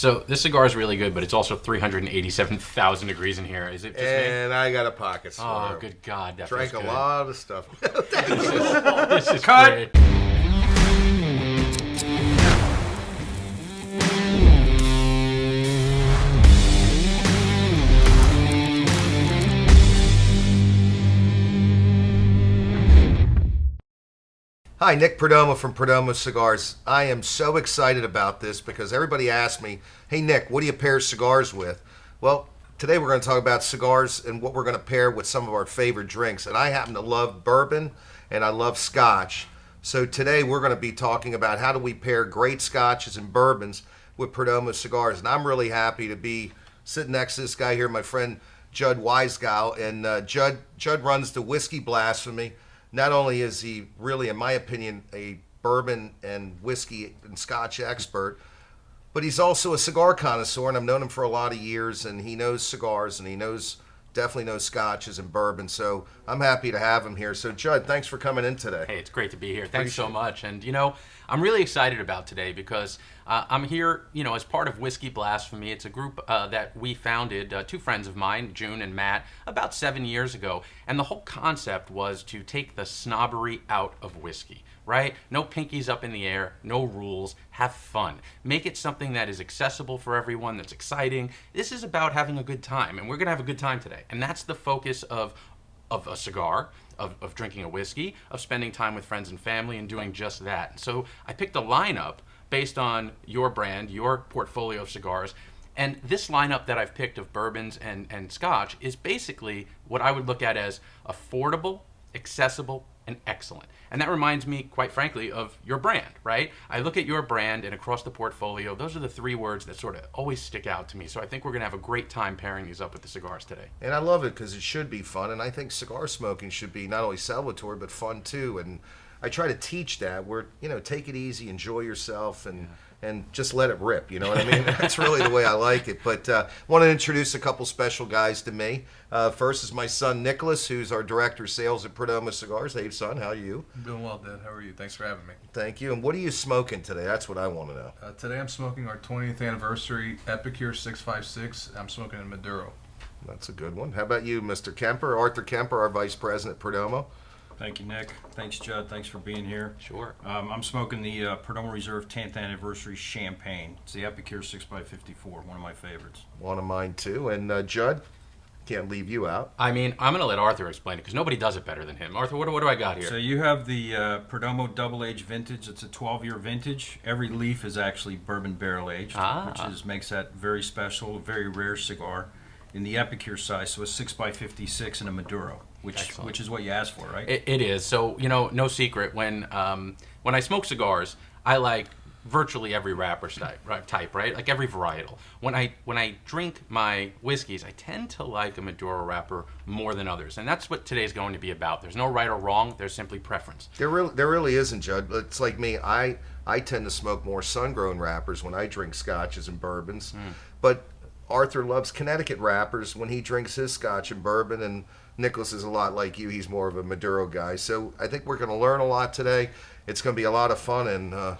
So this cigar is really good, but it's also 387,000 degrees in here. Is it just me? And I got a pocket Oh, sore. good God. That Drank a feels good. lot of stuff. This is Cut. great. Hi, Nick Perdomo from Perdomo Cigars. I am so excited about this because everybody asks me, hey Nick, what do you pair cigars with? Well, today we're going to talk about cigars and what we're going to pair with some of our favorite drinks. And I happen to love bourbon and I love scotch. So today we're going to be talking about how do we pair great scotches and bourbons with Perdomo Cigars. And I'm really happy to be sitting next to this guy here, my friend Judd Weisgal. And Judd runs the Whiskey Blasphemy. Not only is he really, in my opinion, a bourbon and whiskey and scotch expert, but he's also a cigar connoisseur, and I've known him for a lot of years, and he knows cigars, and he definitely knows scotches and bourbon, so I'm happy to have him here. So, Judd, thanks for coming in today. Hey, it's great to be here. Thanks so much. And, I'm really excited about today because I'm here, as part of Whiskey Blasphemy. It's a group that we founded, two friends of mine, June and Matt, about 7 years ago. And the whole concept was to take the snobbery out of whiskey, right? No pinkies up in the air, no rules, have fun. Make it something that is accessible for everyone, that's exciting. This is about having a good time, and we're going to have a good time today. And that's the focus of a cigar, of drinking a whiskey, of spending time with friends and family, and doing just that. So I picked a lineup based on your brand, your portfolio of cigars, and this lineup that I've picked of bourbons and scotch is basically what I would look at as affordable, accessible, and excellent. And that reminds me, quite frankly, of your brand, right? I look at your brand and across the portfolio, those are the three words that sort of always stick out to me. So I think we're going to have a great time pairing these up with the cigars today. And I love it because it should be fun, and I think cigar smoking should be not only celebratory, but fun too. And I try to teach that where, take it easy, enjoy yourself, and just let it rip, you know what I mean? That's really the way I like it. But I want to introduce a couple special guys to me. First is my son, Nicholas, who's our Director of Sales at Perdomo Cigars. Hey, son, how are you? I'm doing well, Dad. How are you? Thanks for having me. Thank you. And what are you smoking today? That's what I want to know. Today I'm smoking our 20th anniversary Epicure 656. I'm smoking in Maduro. That's a good one. How about you, Mr. Kemper? Arthur Kemper, our Vice President at Perdomo. Thank you, Nick. Thanks, Judd. Thanks for being here. Sure. I'm smoking the Perdomo Reserve 10th Anniversary Champagne. It's the Epicure 6x54, one of my favorites. One of mine, too. And Judd, can't leave you out. I mean, I'm going to let Arthur explain it because nobody does it better than him. Arthur, what do I got here? So you have the Perdomo Double Age Vintage. It's a 12-year vintage. Every leaf is actually bourbon barrel aged, which makes that very special, a very rare cigar. In the Epicure size, so a 6x56 and a Maduro, which is what you asked for, right? It is. So, no secret, when I smoke cigars, I like virtually every wrapper type, right? Like every varietal. When I drink my whiskeys, I tend to like a Maduro wrapper more than others. And that's what today's going to be about. There's no right or wrong. There's simply preference. There really isn't, Judd. It's like me. I tend to smoke more sun-grown wrappers when I drink scotches and bourbons. But Arthur loves Connecticut wrappers when he drinks his scotch and bourbon, and Nicholas is a lot like you. He's more of a Maduro guy. So I think we're going to learn a lot today. It's going to be a lot of fun, and I'm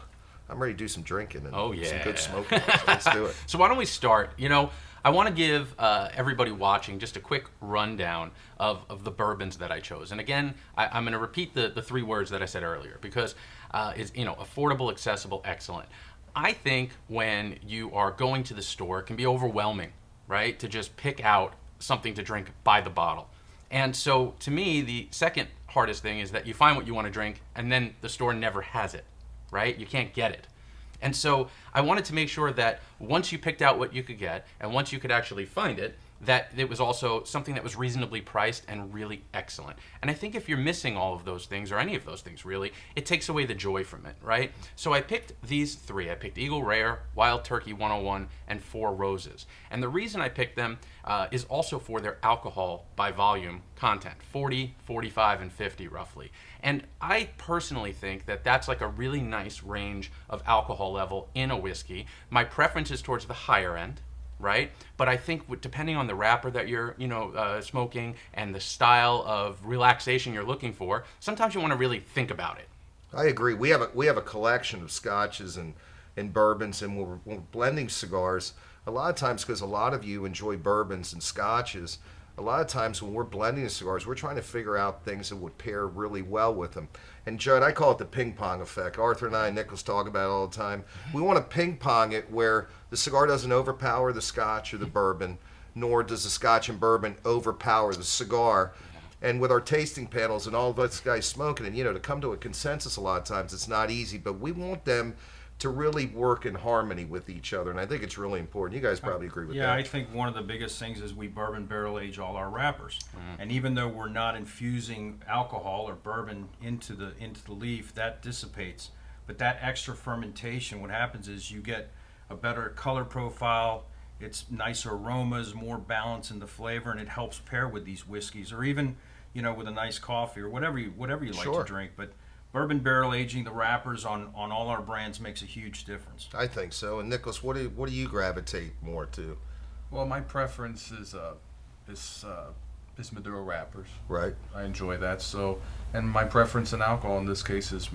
ready to do some drinking and some good smoking. Let's do it. So why don't we start? I want to give everybody watching just a quick rundown of the bourbons that I chose. And again, I'm going to repeat the three words that I said earlier because it's affordable, accessible, excellent. I think when you are going to the store, it can be overwhelming, right, to just pick out something to drink by the bottle. And so, to me, the second hardest thing is that you find what you want to drink, and then the store never has it, right? You can't get it. And so, I wanted to make sure that once you picked out what you could get, and once you could actually find it, that it was also something that was reasonably priced and really excellent. And I think if you're missing all of those things, or any of those things really, it takes away the joy from it, right? So I picked these three. I picked Eagle Rare, Wild Turkey 101, and Four Roses. And the reason I picked them is also for their alcohol by volume content, 40, 45, and 50 roughly. And I personally think that that's like a really nice range of alcohol level in a whiskey. My preference is towards the higher end, right? But I think depending on the wrapper that you're, smoking and the style of relaxation you're looking for, sometimes you want to really think about it. I agree. We have a collection of scotches and in bourbons and when we're blending cigars, a lot of times, because a lot of you enjoy bourbons and scotches, a lot of times when we're blending the cigars, we're trying to figure out things that would pair really well with them. And Judd, I call it the ping pong effect. Arthur and I and Nicholas talk about it all the time. We want to ping pong it where the cigar doesn't overpower the scotch or the bourbon, nor does the scotch and bourbon overpower the cigar. And with our tasting panels and all of us guys smoking, and to come to a consensus a lot of times, it's not easy, but we want them to really work in harmony with each other, and I think it's really important. You guys probably agree with that. Yeah, I think one of the biggest things is we bourbon barrel age all our wrappers, and even though we're not infusing alcohol or bourbon into the leaf, that dissipates. But that extra fermentation, what happens is you get a better color profile. It's nicer aromas, more balance in the flavor, and it helps pair with these whiskeys, or even with a nice coffee or whatever you like Sure. to drink. But bourbon barrel aging the wrappers on all our brands makes a huge difference. I think so. And Nicholas, what do you gravitate more to? Well, my preference is Maduro wrappers. Right. I enjoy that. So, and my preference in alcohol in this case is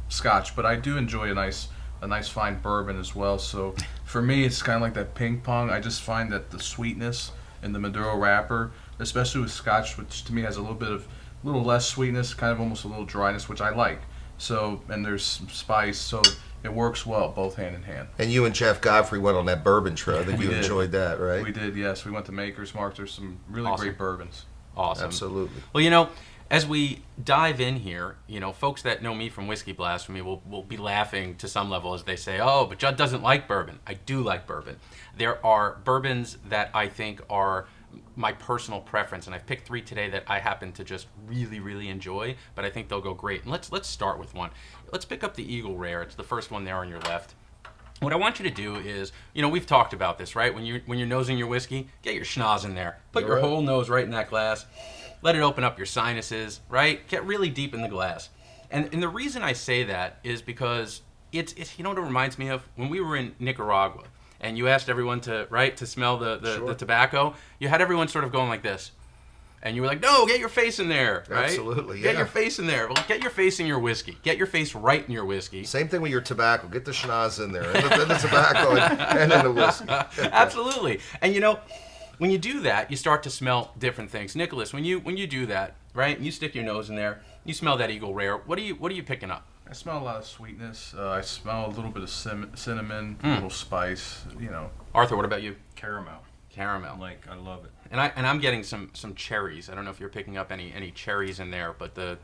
Scotch, but I do enjoy a nice fine bourbon as well. So, for me, it's kind of like that ping pong. I just find that the sweetness in the Maduro wrapper, especially with Scotch, which to me has a little less sweetness, kind of almost a little dryness, which I like. So, and there's some spice, so it works well, both hand in hand. And you and Jeff Godfrey went on that bourbon trail. I think We you did. enjoyed that, right? We did, yes. We went to Maker's Mark. There's some really Awesome. great bourbons. Awesome. Absolutely. Well, as we dive in here, folks that know me from Whiskey Blasphemy will be laughing to some level as they say, oh, but Judd doesn't like bourbon. I do like bourbon. There are bourbons that I think are my personal preference, and I've picked 3 today that I happen to just really, really enjoy, but I think they'll go great. And let's start with one. Let's pick up the Eagle Rare. It's the first one there on your left. What I want you to do is, we've talked about this, right? When you're nosing your whiskey, get your schnoz in there. Put your right. whole nose right in that glass. Let it open up your sinuses, right? Get really deep in the glass. And the reason I say that is because it's you know what it reminds me of? When we were in Nicaragua and you asked everyone to smell the tobacco, you had everyone sort of going like this. And you were like, no, get your face in there, right? Absolutely, Get yeah. your face in there. Well, get your face in your whiskey. Get your face right in your whiskey. Same thing with your tobacco. Get the schnoz in there, and the tobacco, and then the whiskey. Absolutely. And when you do that, you start to smell different things. Nicholas, when you do that, right? You stick your nose in there, you smell that Eagle Rare. What are you picking up? I smell a lot of sweetness. I smell a little bit of cinnamon, a little spice. Arthur, what about you? Caramel. Caramel. I love it. And I'm getting some cherries. I don't know if you're picking up any cherries in there, but that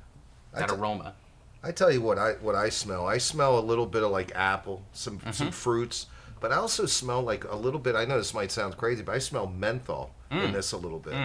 aroma. I tell you what I smell. I smell a little bit of like apple, some fruits, but I also smell like a little bit. I know this might sound crazy, but I smell menthol in this a little bit.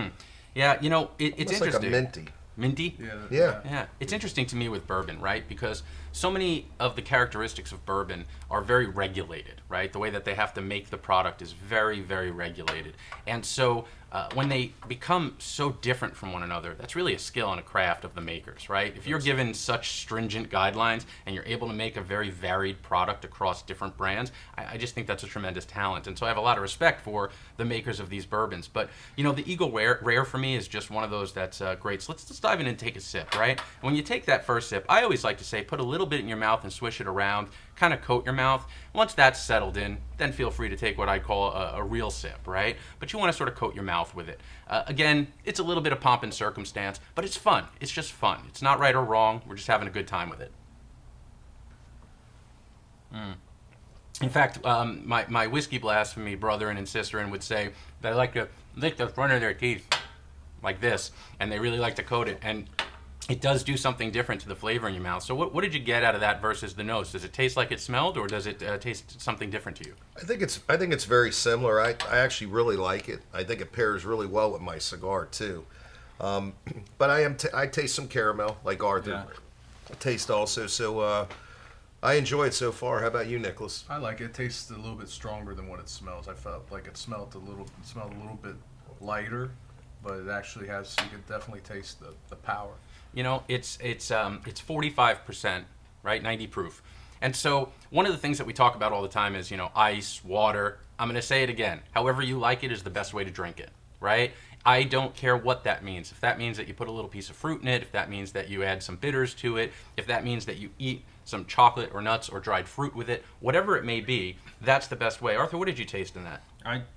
Yeah, it's Almost interesting. like a minty. Minty? Yeah. Yeah, it's interesting to me with bourbon, right? Because so many of the characteristics of bourbon are very regulated, right? The way that they have to make the product is very, very regulated. And so when they become so different from one another, that's really a skill and a craft of the makers, right? If you're given such stringent guidelines and you're able to make a very varied product across different brands, I just think that's a tremendous talent. And so I have a lot of respect for the makers of these bourbons. But, the Eagle Rare for me is just one of those that's great. So let's dive in and take a sip, right? And when you take that first sip, I always like to say put a little bit in your mouth and swish it around, kind of coat your mouth. Once that's settled in, then feel free to take what I call a real sip, right? But you want to sort of coat your mouth with it. Again, it's a little bit of pomp and circumstance, but it's fun. It's just fun. It's not right or wrong. We're just having a good time with it. In fact, my Whiskey Blasphemy brother and sister would say they like to lick the front of their teeth like this, and they really like to coat it. And it does do something different to the flavor in your mouth. So what did you get out of that versus the nose? Does it taste like it smelled, or does it taste something different to you? I think it's very similar. I actually really like it. I think it pairs really well with my cigar too. But I taste some caramel like Arthur. Yeah. I taste also. So I enjoy it so far. How about you, Nicholas? I like it. It tastes a little bit stronger than what it smells. I felt like it smelled a little bit lighter, but it actually has. You can definitely taste the power. It's 45%, right? 90 proof. And so one of the things that we talk about all the time is, ice, water. I'm going to say it again. However you like it is the best way to drink it, right? I don't care what that means. If that means that you put a little piece of fruit in it, if that means that you add some bitters to it, if that means that you eat some chocolate or nuts or dried fruit with it, whatever it may be, that's the best way. Arthur, what did you taste in that?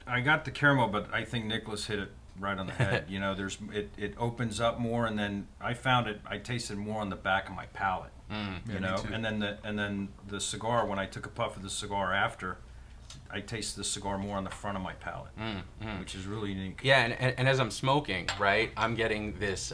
I got the caramel, but I think Nicholas hit it right on the head. You know, it opens up more, and then I found it. I tasted more on the back of my palate. You know, and then the cigar. When I took a puff of the cigar after, I tasted the cigar more on the front of my palate, which is really unique. Yeah, and as I'm smoking, right, I'm getting this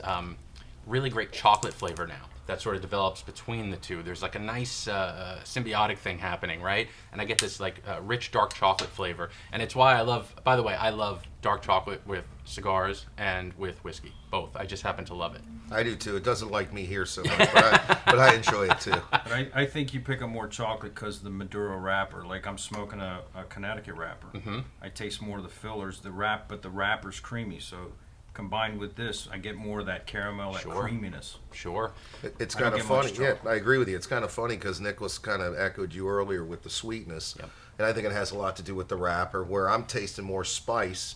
really great chocolate flavor now that sort of develops between the two. There's like a nice symbiotic thing happening, right? And I get this like rich dark chocolate flavor. And it's why I love, by the way, I love dark chocolate with cigars and with whiskey, both. I just happen to love it. I do too. It doesn't like me here so much, but I enjoy it too. But I think you pick up more chocolate because the Maduro wrapper. Like I'm smoking a Connecticut wrapper. I taste more of the fillers, but the wrapper's creamy. So combined with this, I get more of that caramel, that creaminess. Sure. It's kind of funny. Yeah, I agree with you. It's kind of funny because Nicholas kind of echoed you earlier with the sweetness. Yep. And I think it has a lot to do with the wrapper, where I'm tasting more spice.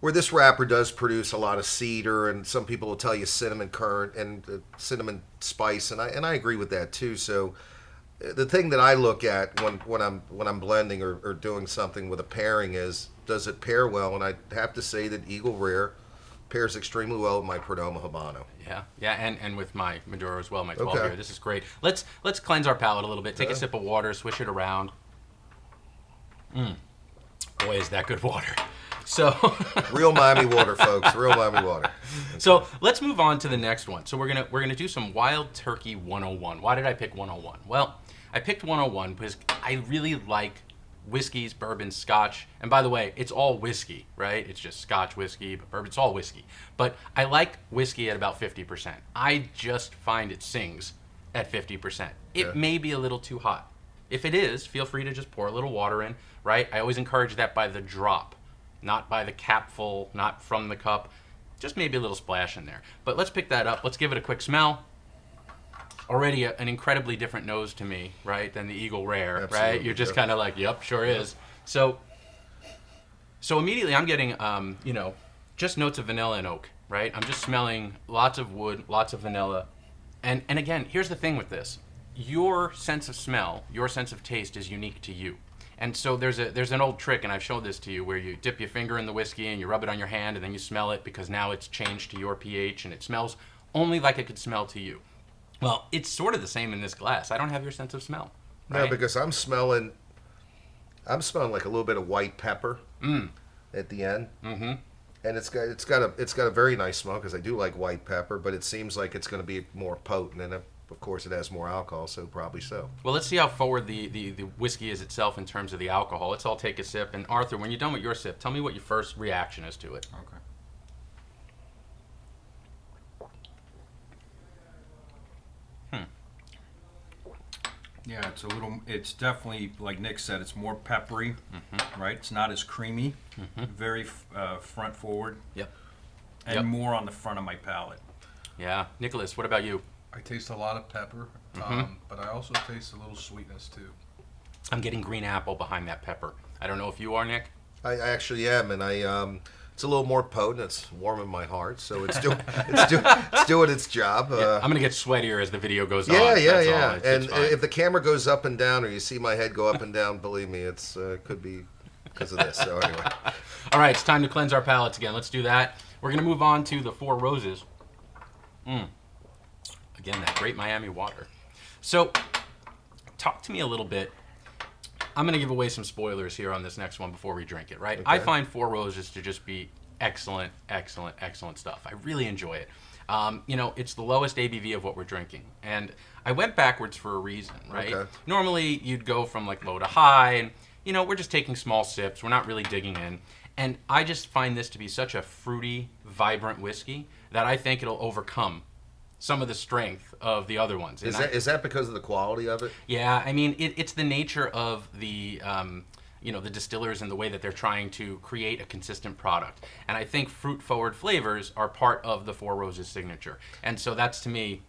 Where this wrapper does produce a lot of cedar, and some people will tell you cinnamon currant and cinnamon spice, and I agree with that too. So the thing that I look at when I'm blending or doing something with a pairing is, does it pair well? And I have to say that Eagle Rare pairs extremely well with my Perdomo Habano. Yeah, and with my Maduro as well, my 12 Okay. here. This is great. Let's cleanse our palate a little bit. Take a sip of water, swish it around. Boy, is that good water. So Real Miami water, folks. Real Miami water. So let's move on to the next one. So we're gonna do some Wild Turkey 101. Why did I pick 101? Well, I picked 101 because I really like whiskeys, bourbon, scotch. And by the way, it's all whiskey, right? It's just scotch whiskey, but bourbon, it's all whiskey. But I like whiskey at about 50%. I just find it sings at 50%. It may be a little too hot. If it is, feel free to just pour a little water in, right? I always encourage that by the drop, not by the capful, not from the cup. Just maybe a little splash in there. But let's pick that up. Let's give it a quick smell. Already an incredibly different nose to me, right, than the Eagle Rare, Absolutely, right? You're just kind of like, yep, sure is. So immediately I'm getting, just notes of vanilla and oak, right? I'm just smelling lots of wood, lots of vanilla. And again, here's the thing with this. Your sense of smell, your sense of taste is unique to you. And so there's an old trick, and I've showed this to you, where you dip your finger in the whiskey and you rub it on your hand, and then you smell it because now it's changed to your pH, and it smells only like it could smell to you. Well, it's sort of the same in this glass. I don't have your sense of smell. Right? No, because I'm smelling like a little bit of white pepper at the end. Mm-hmm. And it's got a very nice smell because I do like white pepper, but it seems like it's going to be more potent, and of course it has more alcohol, so probably so. Well, let's see how forward the whiskey is itself in terms of the alcohol. Let's all take a sip. And Arthur, when you're done with your sip, tell me what your first reaction is to it. Okay. Yeah, it's definitely, like Nick said, it's more peppery, right? It's not as creamy, very front forward. Yep. And more on the front of my palate. Yeah. Nicholas, what about you? I taste a lot of pepper, but I also taste a little sweetness too. I'm getting green apple behind that pepper. I don't know if you are, Nick. I actually am, and it's a little more potent. It's warming my heart, so it's doing its job. I'm gonna get sweatier as the video goes on. Yeah. It's And fine. if the camera goes up and down, or you see my head go up and down, believe me, it's could be because of this. So anyway, All right, it's time to cleanse our palates again. Let's do that. We're gonna move on to the Four Roses. Again, that great Miami water. So, talk to me a little bit. I'm going to give away some spoilers here on this next one before we drink it, right? Okay. I find Four Roses to just be excellent stuff. I really enjoy it. It's the lowest ABV of what we're drinking. And I went backwards for a reason, right? Okay. Normally, you'd go from like low to high, and, we're just taking small sips. We're not really digging in. And I just find this to be such a fruity, vibrant whiskey that I think it'll overcome some of the strength of the other ones. is that because of the quality of it? Yeah, I mean, it's the nature of the distillers and the way that they're trying to create a consistent product. And I think fruit-forward flavors are part of the Four Roses signature. And so that's, to me,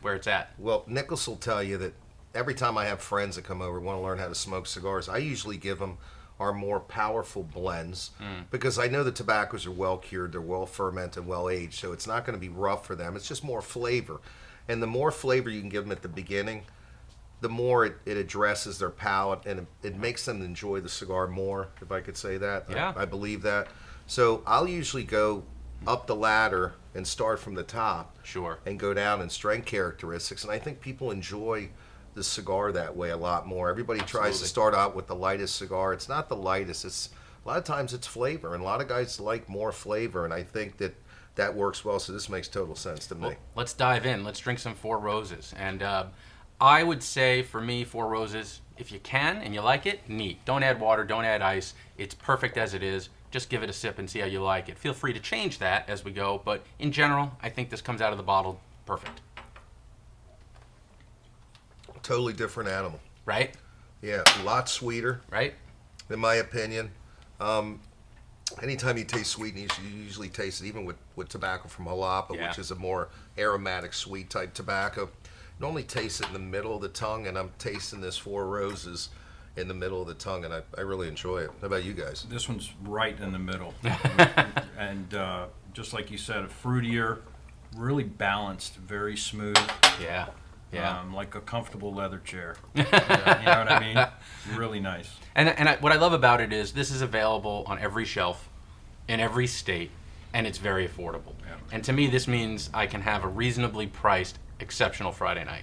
where it's at. Well, Nicholas will tell you that every time I have friends that come over and want to learn how to smoke cigars, I usually give them our more powerful blends because I know the tobaccos are well cured, they're well fermented, well aged, so it's not going to be rough for them. It's just more flavor. And the more flavor you can give them at the beginning, the more it addresses their palate, and it makes them enjoy the cigar more, if I could say that. Yeah. I believe that. So I'll usually go up the ladder and start from the top. Sure. And go down in strength characteristics. And I think people enjoy the cigar that way a lot more. Everybody tries to start out with the lightest cigar. It's not the lightest. It's a lot of times it's flavor, and a lot of guys like more flavor, and I think that works well. So this makes total sense to me. Well, let's dive in. Let's drink some Four Roses. And I would say for me, Four Roses, if you can and you like it, neat. Don't add water, don't add ice. It's perfect as it is. Just give it a sip and see how you like it. Feel free to change that as we go, but in general, I think this comes out of the bottle perfect. Totally different animal. Right? Yeah, a lot sweeter, Right? in my opinion. Anytime you taste sweetness, you usually taste it even with tobacco from jalapa, Yeah. which is a more aromatic, sweet type tobacco. Normally taste it in the middle of the tongue, and I'm tasting this Four Roses in the middle of the tongue, and I really enjoy it. How about you guys? This one's right in the middle. And just like you said, fruitier, really balanced, very smooth. Yeah. Yeah. Like a comfortable leather chair. You know what I mean? Really nice. And what I love about it is this is available on every shelf in every state, and it's very affordable. Yeah. And to me, this means I can have a reasonably priced, exceptional Friday night,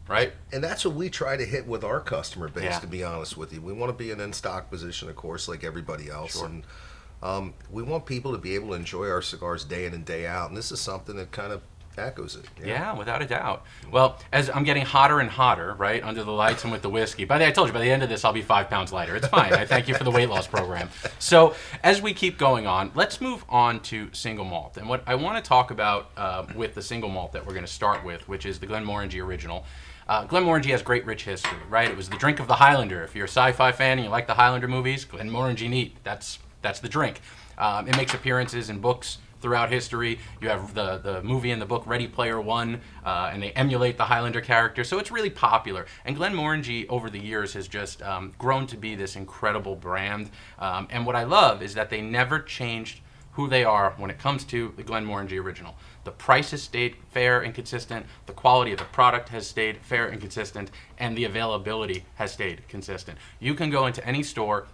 right? And that's what we try to hit with our customer base, Yeah. to be honest with you. We want to be an in-stock position, of course, like everybody else. Sure. And we want people to be able to enjoy our cigars day in and day out. And this is something that kind of echoes it. Yeah, without a doubt. Well, as I'm getting hotter and hotter, right, under the lights and with the whiskey. I told you, by the end of this, I'll be 5 pounds lighter. It's fine. I thank you for the weight loss program. So, as we keep going on, let's move on to single malt. And what I want to talk about with the single malt that we're going to start with, which is the Glenmorangie Original. Glenmorangie has great, rich history, right? It was the drink of the Highlander. If you're a sci-fi fan and you like the Highlander movies, Glenmorangie neat. That's the drink. It makes appearances in books throughout history. You have the movie and the book Ready Player One, and they emulate the Highlander character, so it's really popular. And Glenmorangie over the years has just grown to be this incredible brand. And what I love is that they never changed who they are when it comes to the Glenmorangie Original. The price has stayed fair and consistent, the quality of the product has stayed fair and consistent, and the availability has stayed consistent. You can go into any store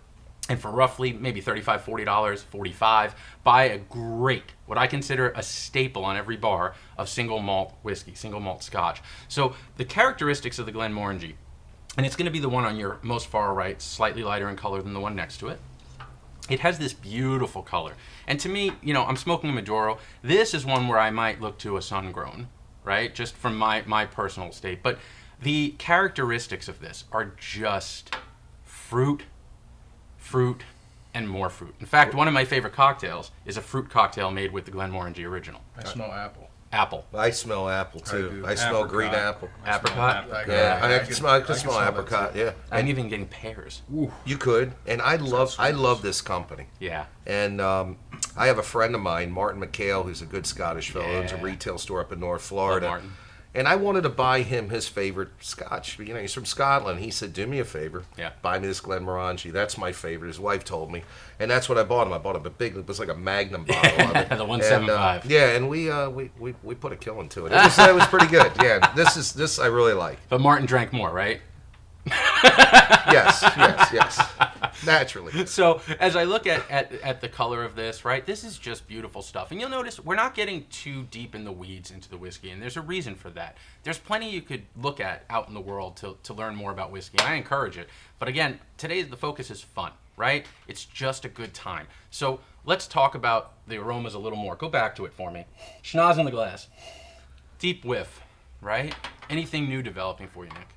and for roughly maybe $35, $40, $45, buy a great, what I consider a staple on every bar of single malt whiskey, single malt scotch. So the characteristics of the Glenmorangie, and it's going to be the one on your most far right, slightly lighter in color than the one next to it. It has this beautiful color. And to me, I'm smoking a Maduro. This is one where I might look to a sun-grown, right? Just from my personal state. But the characteristics of this are just fruit, and more fruit. In fact, one of my favorite cocktails is a fruit cocktail made with the Glenmorangie Original. I smell apple. Apple. I smell apple, too. I smell Apricot. green apple. Apricot? Yeah, I can smell smell that apricot, too. yeah. I'm even getting pears. You could, and I love this company. Yeah. And I have a friend of mine, Martin McHale, who's a good Scottish fellow, owns a Yeah. retail store up in North Florida. Love Martin. And I wanted to buy him his favorite scotch. He's from Scotland. He said, do me a favor. Yeah. Buy me this Glenmorangie. That's my favorite. His wife told me. And that's what I bought him. I bought him a big, it was like a Magnum bottle of it. The 175. And, yeah, and we put a killing to it. It was pretty good. Yeah, this I really like. But Martin drank more, right? Yes. Naturally. So as I look at the color of this, right, this is just beautiful stuff. And you'll notice we're not getting too deep in the weeds into the whiskey, and there's a reason for that. There's plenty you could look at out in the world to learn more about whiskey, and I encourage it. But again, today the focus is fun, right? It's just a good time. So let's talk about the aromas a little more. Go back to it for me. Schnoz in the glass. Deep whiff, right? Anything new developing for you, Nick?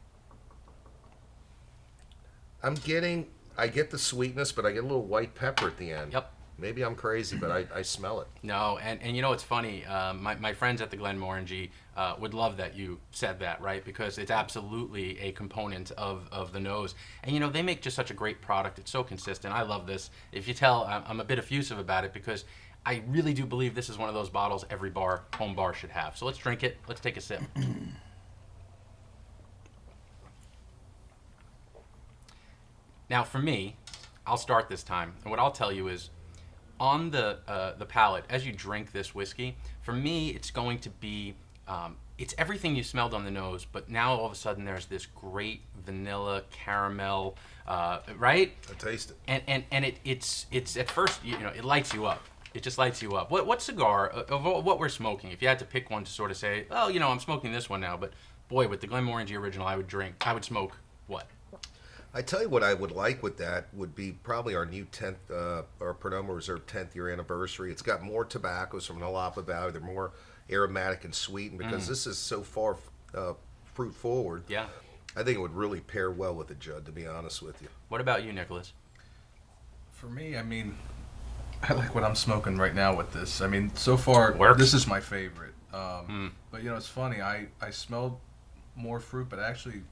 I get the sweetness, but I get a little white pepper at the end. Yep. Maybe I'm crazy, but I smell it. No, and it's funny. My friends at the Glenmorangie would love that you said that, right? Because it's absolutely a component of the nose. And they make just such a great product. It's so consistent. I love this. If you tell, I'm a bit effusive about it because I really do believe this is one of those bottles every home bar should have. So let's drink it. Let's take a sip. Now, for me, I'll start this time, and what I'll tell you is, on the palate, as you drink this whiskey, for me, it's going to be, it's everything you smelled on the nose, but now all of a sudden there's this great vanilla caramel, right? I taste it. And it's at first, it lights you up. It just lights you up. What cigar of what we're smoking? If you had to pick one to sort of say, oh, I'm smoking this one now, but boy, with the Glenmorangie Original, I would smoke what? I tell you what I would like with that would be probably our new 10th, our Perdomo Reserve 10th year anniversary. It's got more tobaccos from Jalapa Valley. They're more aromatic and sweet, and because this is so far fruit forward, Yeah. I think it would really pair well with it, Judd, to be honest with you. What about you, Nicholas? For me, I mean, I like what I'm smoking right now with this. I mean, so far, Works. this is my favorite. But, it's funny. I smelled more fruit, but actually,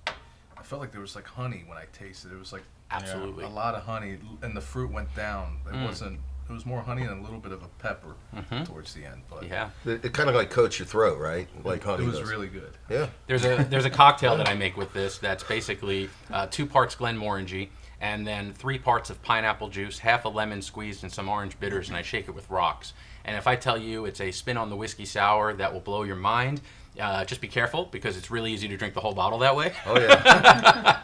I felt like there was like honey when I tasted it. It was like Absolutely. a lot of honey, and the fruit went down. It wasn't. It was more honey and a little bit of a pepper towards the end. But Yeah. It kind of like coats your throat, right? Like honey it was does. really good. Yeah. There's a cocktail that I make with this that's basically 2 parts Glenmorangie and then 3 parts of pineapple juice, half a lemon squeezed, and some orange bitters, and I shake it with rocks. And if I tell you it's a spin on the whiskey sour that will blow your mind, just be careful because it's really easy to drink the whole bottle that way. Oh, yeah.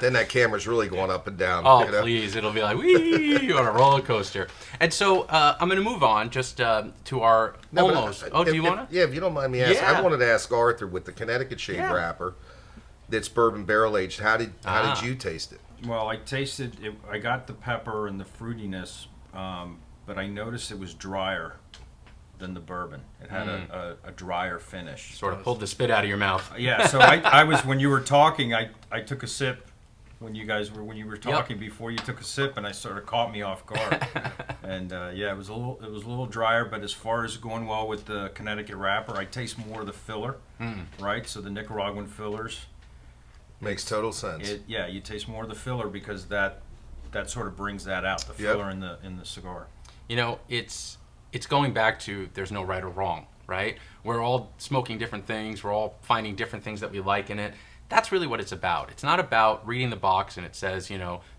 Then that camera's really going up and down. Oh, please. It'll be like, wee, on a roller coaster. And so I'm going to move on just to our almost. Do you want to? Yeah, if you don't mind me asking. Yeah. I wanted to ask Arthur with the Connecticut Shade Yeah. wrapper that's bourbon barrel aged. How did you taste it? Well, I tasted it. I got the pepper and the fruitiness, but I noticed it was drier than the bourbon. It had a drier finish. Sort of pulled the spit out of your mouth. Yeah, so I was, when you were talking, I took a sip when you were talking before you took a sip, and I sort of caught me off guard. And it was a little drier, but as far as going well with the Connecticut wrapper, I taste more of the filler, right? So the Nicaraguan fillers. Makes total sense. You taste more of the filler because that sort of brings that out, the filler in the cigar. It's going back to there's no right or wrong, right? We're all smoking different things. We're all finding different things that we like in it. That's really what it's about. It's not about reading the box and it says,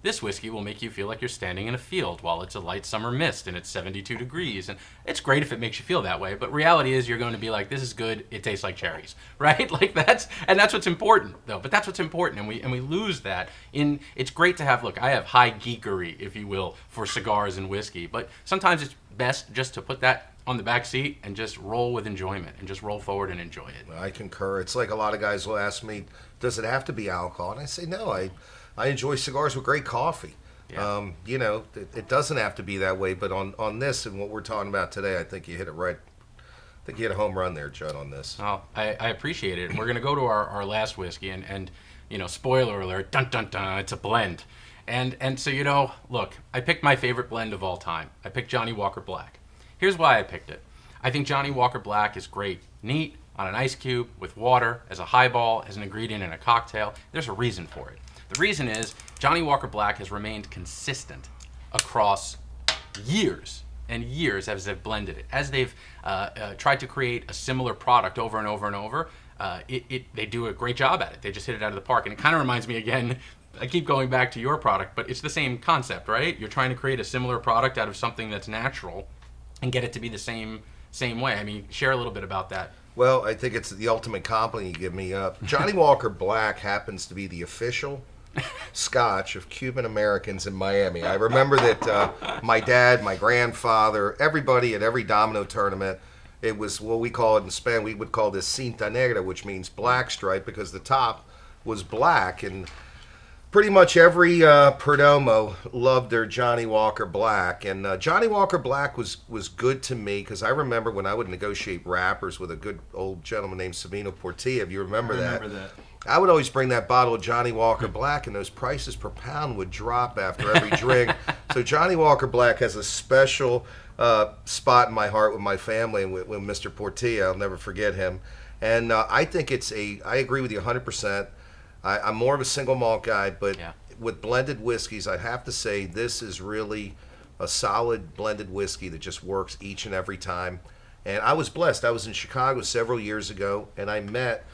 this whiskey will make you feel like you're standing in a field while it's a light summer mist and it's 72 degrees. And it's great if it makes you feel that way, but reality is you're going to be like, this is good, it tastes like cherries, right? That's what's important though. But that's what's important, and we lose that. It's great to have, I have high geekery, if you will, for cigars and whiskey, but sometimes it's best just to put that on the back seat and just roll with enjoyment and just roll forward and enjoy it. I concur. It's like a lot of guys will ask me, does it have to be alcohol? And I say, no, I enjoy cigars with great coffee. Yeah. It doesn't have to be that way, but on this and what we're talking about today, I think you hit it right. I think you hit a home run there, Judd, on this. Oh, I appreciate it. We're going to go to our last whiskey, and spoiler alert, dun dun dun, it's a blend. And so, look, I picked my favorite blend of all time. I picked Johnny Walker Black. Here's why I picked it. I think Johnny Walker Black is great. Neat, on an ice cube, with water, as a highball, as an ingredient in a cocktail. There's a reason for it. The reason is Johnny Walker Black has remained consistent across years and years as they've blended it. As they've tried to create a similar product over and over and over, they do a great job at it. They just hit it out of the park. And it kind of reminds me again, I keep going back to your product, but it's the same concept, right? You're trying to create a similar product out of something that's natural and get it to be the same way. I mean, share a little bit about that. Well, I think it's the ultimate compliment you give me. Johnny Walker Black happens to be the official scotch of Cuban Americans in Miami. I remember that my dad, my grandfather, everybody at every domino tournament, it was what we call it in Spanish, we would call this cinta negra, which means black stripe, because the top was black. And pretty much every Perdomo loved their Johnny Walker Black. And Johnny Walker Black was good to me because I remember when I would negotiate wrappers with a good old gentleman named Sabino Portilla, if you remember that. I would always bring that bottle of Johnny Walker Black, and those prices per pound would drop after every drink. So Johnny Walker Black has a special spot in my heart with my family and with Mr. Portilla. I'll never forget him. And I think I agree with you 100%. I'm more of a single malt guy, but with blended whiskeys, I'd have to say this is really a solid blended whiskey that just works each and every time. And I was blessed. I was in Chicago several years ago, and I met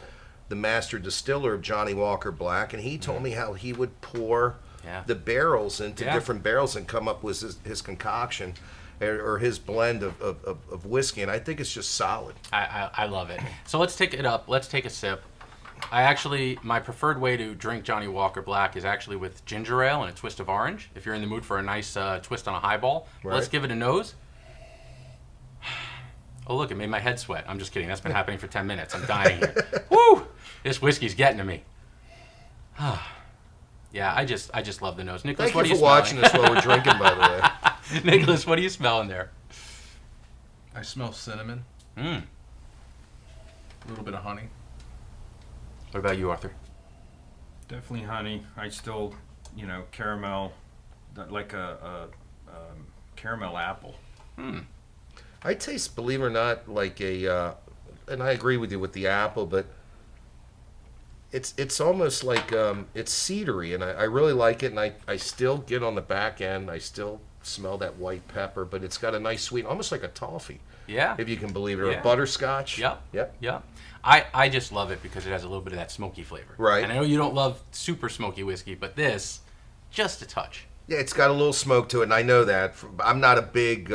the master distiller of Johnny Walker Black, and he told me how he would pour the barrels into Yeah. different barrels and come up with his concoction or his blend of whiskey, and I think it's just solid. I love it. So let's take it up. Let's take a sip. My preferred way to drink Johnny Walker Black is actually with ginger ale and a twist of orange. If you're in the mood for a nice twist on a highball, let's give it a nose. Oh, look, it made my head sweat. I'm just kidding. That's been happening for 10 minutes. I'm dying here. Woo! This whiskey's getting to me. Yeah, I just love the nose. Nicholas, Thank you for watching this while we're drinking, by the way. Nicholas, what are you smelling there? I smell cinnamon. Mm. A little bit of honey. What about you, Arthur? Definitely honey. I still, caramel, like a caramel apple. I taste, believe it or not, like a, and I agree with you with the apple, but it's almost like it's cedary, and I really like it, and I still get on the back end. I still smell that white pepper, but it's got a nice sweet, almost like a toffee. Yeah. If you can believe it, or Yeah. a butterscotch. Yep. I just love it because it has a little bit of that smoky flavor. Right. And I know you don't love super smoky whiskey, but this, just a touch. Yeah, it's got a little smoke to it, and I know that. I'm not a big,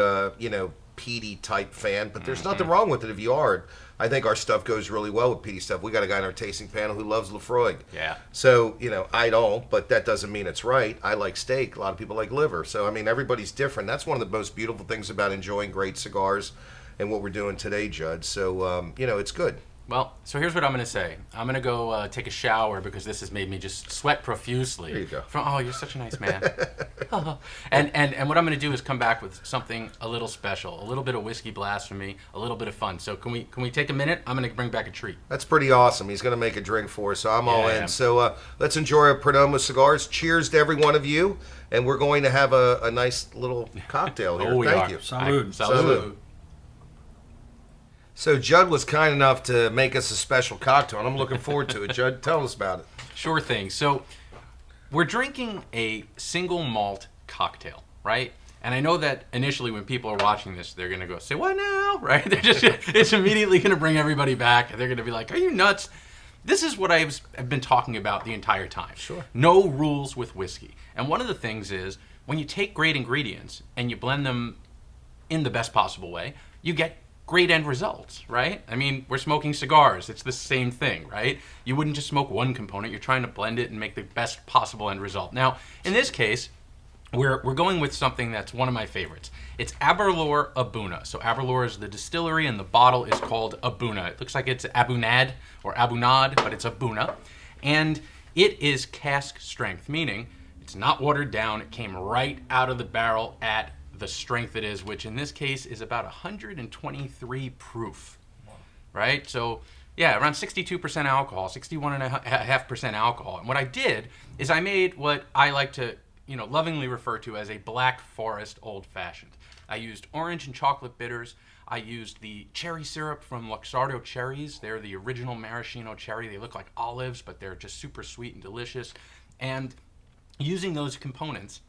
peaty type fan, but there's nothing wrong with it if you are. I think our stuff goes really well with peaty stuff. We got a guy on our tasting panel who loves Lafroig. Yeah. So, I don't, but that doesn't mean it's right. I like steak. A lot of people like liver. So, I mean, everybody's different. That's one of the most beautiful things about enjoying great cigars and what we're doing today, Judd. So, it's good. Well, so here's what I'm going to say. I'm going to go take a shower because this has made me just sweat profusely. There you go. Oh, you're such a nice man. and what I'm going to do is come back with something a little special, a little bit of whiskey blasphemy, a little bit of fun. So can we take a minute? I'm going to bring back a treat. That's pretty awesome. He's going to make a drink for us, so I'm all Yeah. in. So let's enjoy our Perdomo Cigars. Cheers to every one of you. And we're going to have a nice little cocktail here. Oh, we Thank are. you. Salud. Salud. So Judd was kind enough to make us a special cocktail, and I'm looking forward to it. Judd, tell us about it. Sure thing. So we're drinking a single malt cocktail, right? And I know that initially when people are watching this, they're going to go, say, what now? Right? It's immediately going to bring everybody back. They're going to be like, are you nuts? This is what I've been talking about the entire time. Sure. No rules with whiskey. And one of the things is when you take great ingredients and you blend them in the best possible way, you get great end results, right? I mean, we're smoking cigars. It's the same thing, right? You wouldn't just smoke one component. You're trying to blend it and make the best possible end result. Now, in this case, we're going with something that's one of my favorites. It's Aberlour Abuna. So Aberlour is the distillery, and the bottle is called Abuna. It looks like it's Abunad or Abunad, but it's Abuna. And it is cask strength, meaning it's not watered down. It came right out of the barrel at the strength it is, which in this case is about 123 proof, right? So yeah, around 62% alcohol, 61.5% alcohol. And what I did is I made what I like to, lovingly refer to as a Black Forest Old Fashioned. I used orange and chocolate bitters. I used the cherry syrup from Luxardo cherries. They're the original maraschino cherry. They look like olives, but they're just super sweet and delicious. And using those components,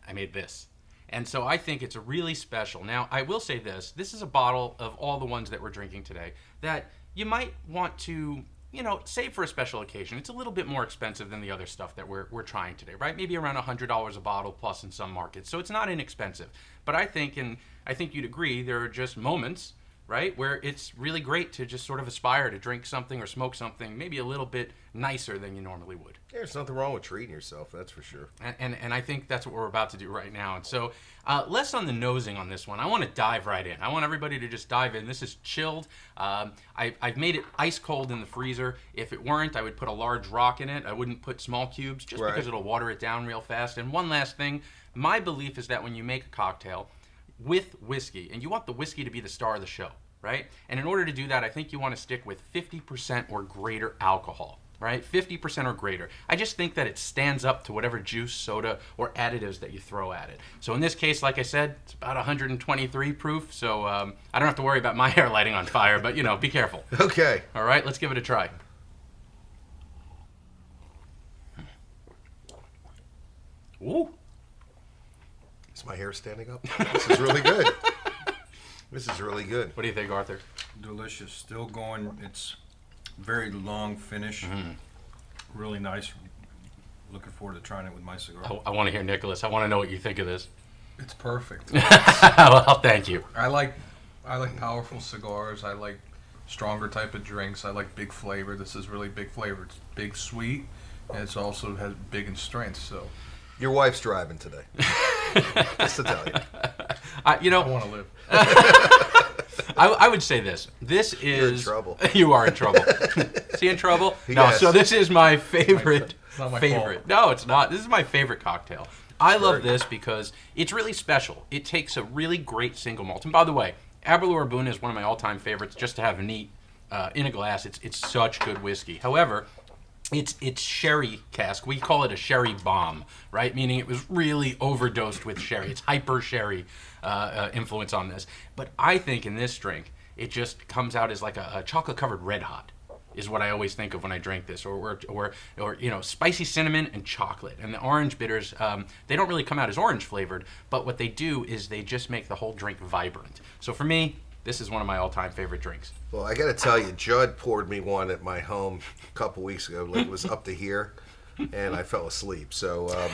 I made this. And so I think it's really special. Now, I will say this is a bottle of all the ones that we're drinking today that you might want to, save for a special occasion. It's a little bit more expensive than the other stuff that we're trying today, right? Maybe around $100 a bottle plus in some markets. So it's not inexpensive. But I think, and I think you'd agree, there are just moments, right, where it's really great to just sort of aspire to drink something or smoke something maybe a little bit nicer than you normally would. There's nothing wrong with treating yourself, that's for sure. And I think that's what we're about to do right now. And so less on the nosing on this one. I want to dive right in. I want everybody to just dive in. This is chilled. I've made it ice cold in the freezer. If it weren't, I would put a large rock in it. I wouldn't put small cubes just because it'll water it down real fast. And one last thing, my belief is that when you make a cocktail with whiskey, and you want the whiskey to be the star of the show, right? And in order to do that, I think you want to stick with 50% or greater alcohol, right? 50% or greater. I just think that it stands up to whatever juice, soda, or additives that you throw at it. So in this case, like I said, it's about 123 proof, so I don't have to worry about my hair lighting on fire, but, be careful. Okay. All right, let's give it a try. Ooh. Is my hair standing up? This is really good. This is really good. What do you think, Arthur? Delicious. Still going. It's very long finish. Really nice, looking forward to trying it with my cigar. I want to hear Nicholas. I want to know what you think of this. It's perfect. Well, thank you. I like powerful cigars. I like stronger type of drinks. I like big flavor. This is really big flavor. It's big sweet, and it's also has big in strength. So Your wife's driving today. Just to tell you. I want to live. I would say this. This is... You're in trouble. You are in trouble. Is he in trouble? No, Yes. so this is my favorite. It's not my favorite. fault. No, it's not. This is my favorite cocktail. I love this because it's really special. It takes a really great single malt. And by the way, Aberlour Boone is one of my all-time favorites just to have neat in a glass. It's such good whiskey. However, it's sherry cask. We call it a sherry bomb, right? Meaning it was really overdosed with sherry. It's hyper sherry influence on this. But I think in this drink, it just comes out as like a chocolate-covered Red Hot is what I always think of when I drink this, or spicy cinnamon and chocolate. And the orange bitters, they don't really come out as orange flavored, but what they do is they just make the whole drink vibrant. So for me, this is one of my all-time favorite drinks. Well, I got to tell you, Judd poured me one at my home a couple weeks ago. Like, it was up to here, and I fell asleep. So,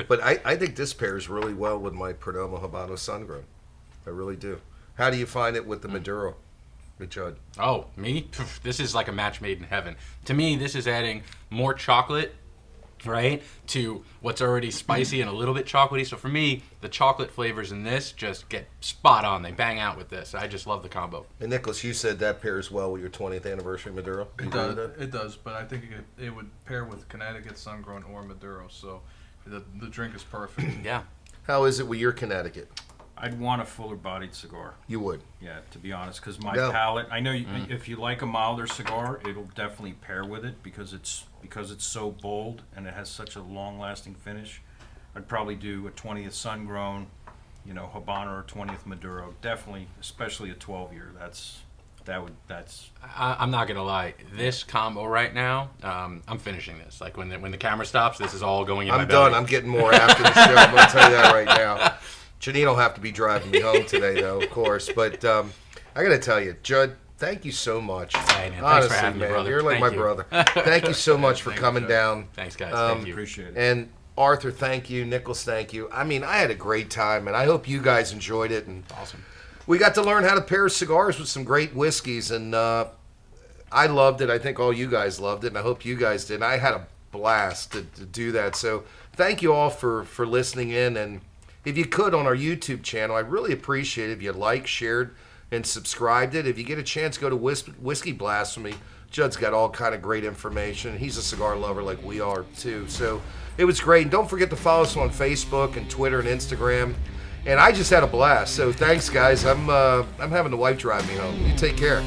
but I think this pairs really well with my Perdomo Habano Sungrown. I really do. How do you find it with the Maduro, with Judd? Oh, me? This is like a match made in heaven. To me, this is adding more chocolate, right, to what's already spicy and a little bit chocolatey. So for me, the chocolate flavors in this just get spot on. They bang out with this. I just love the combo. And Nicholas, you said that pairs well with your 20th anniversary Maduro. You agree with that? It does, but I think it would pair with Connecticut Sun-Grown or Maduro. So the drink is perfect. Yeah. How is it with your Connecticut? I'd want a fuller-bodied cigar. You would. Yeah, to be honest, because my No. palate. I know if you like a milder cigar, it'll definitely pair with it because it's so bold and it has such a long-lasting finish. I'd probably do a 20th Sun-Grown, Habano or 20th Maduro. Definitely, especially a 12-year. That's. I'm not gonna lie. This combo right now, I'm finishing this. Like when the camera stops, this is all going in my I'm belly. done. I'm getting more after the show. I'm going to tell you that right now. Janine will have to be driving me home today, though, of course. But I got to tell you, Judd, thank you so much. Hey, man, thanks Honestly, for having me, man, brother. you're like Thank my you. brother. Thank you so much for Thank you, coming Judd. down. Thanks, guys. Thank you. Appreciate it. And Arthur, thank you. Nicholas, thank you. I mean, I had a great time, and I hope you guys enjoyed it. And Awesome. we got to learn how to pair cigars with some great whiskeys, and I loved it. I think all you guys loved it, and I hope you guys did. And I had a blast to do that. So thank you all for listening in. And if you could, on our YouTube channel, I'd really appreciate it if you liked, shared, and subscribed it. If you get a chance, go to Whiskey Blasphemy. Judd's got all kind of great information. He's a cigar lover like we are, too. So it was great. And don't forget to follow us on Facebook and Twitter and Instagram. And I just had a blast. So thanks, guys. I'm having the wife drive me home. You take care.